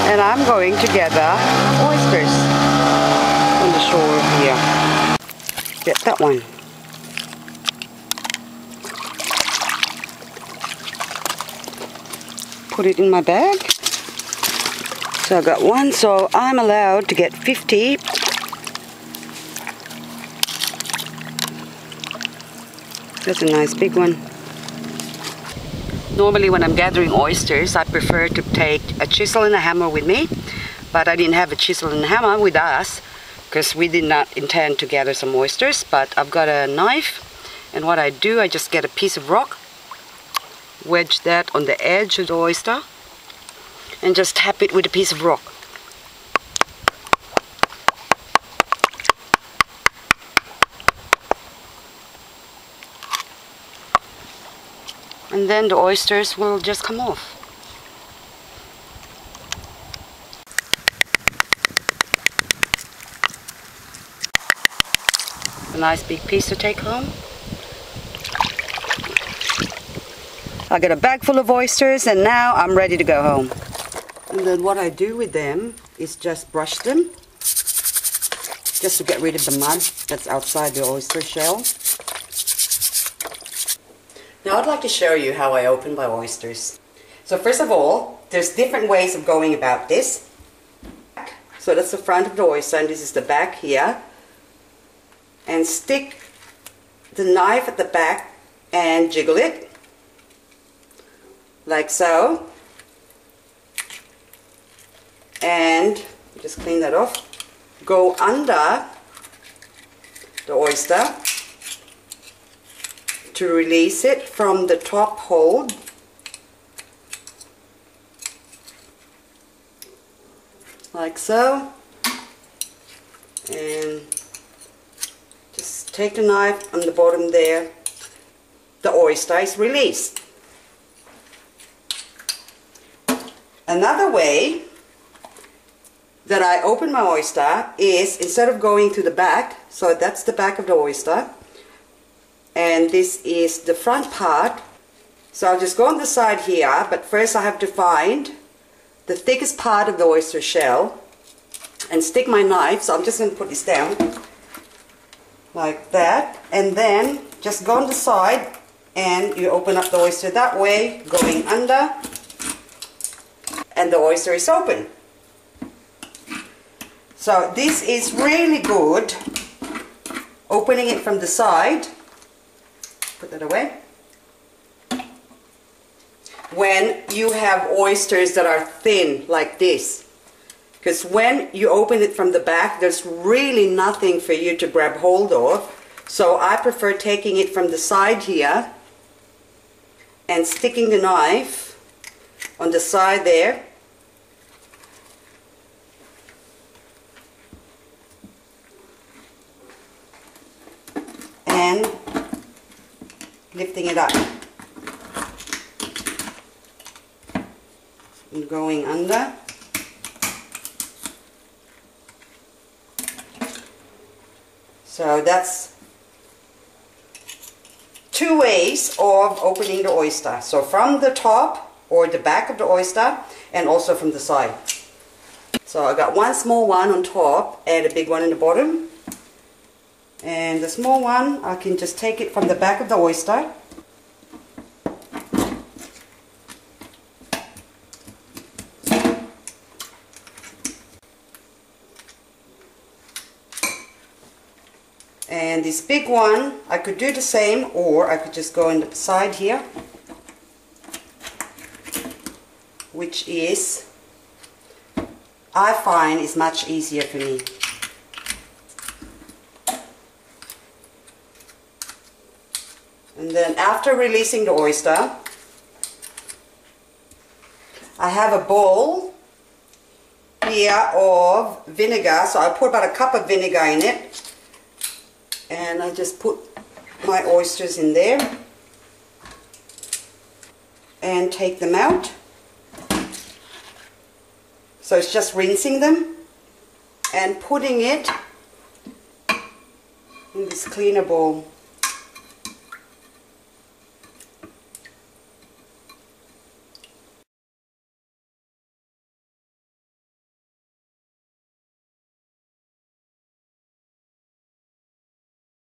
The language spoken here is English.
And I'm going to gather oysters on the shore here. Get that one. Put it in my bag. So I got one, so I'm allowed to get 50. That's a nice big one. Normally when I'm gathering oysters, I prefer to take a chisel and a hammer with me, but I didn't have a chisel and a hammer with us because we did not intend to gather some oysters, but I've got a knife, and what I do, I just get a piece of rock, wedge that on the edge of the oyster, and just tap it with a piece of rock. And then the oysters will just come off. A nice big piece to take home. I got a bag full of oysters and now I'm ready to go home. And then what I do with them is just brush them, just to get rid of the mud that's outside the oyster shell. Now I'd like to show you how I open my oysters. So first of all, there's different ways of going about this. So that's the front of the oyster and this is the back here. And stick the knife at the back and jiggle it. Like so. And just clean that off. Go under the oyster to release it from the top hold. Like so. And just take the knife on the bottom there. The oyster is released. Another way that I open my oyster is, instead of going to the back, so that's the back of the oyster, and this is the front part, so I'll just go on the side here, but first I have to find the thickest part of the oyster shell and stick my knife, so I'm just going to put this down like that, and then just go on the side and you open up the oyster that way, going under, and the oyster is open. So this is really good, opening it from the side. Put that away. When you have oysters that are thin like this, because when you open it from the back, there's really nothing for you to grab hold of. So I prefer taking it from the side here and sticking the knife on the side there. And lifting it up and going under. So that's two ways of opening the oyster. So from the top or the back of the oyster, and also from the side. So I got one small one on top and a big one in the bottom. And the small one, I can just take it from the back of the oyster. And this big one, I could do the same, or I could just go on the side here, which is, I find, is much easier for me. And then after releasing the oyster, I have a bowl here of vinegar, so I put about a cup of vinegar in it, and I just put my oysters in there and take them out. So it's just rinsing them and putting it in this cleaner bowl.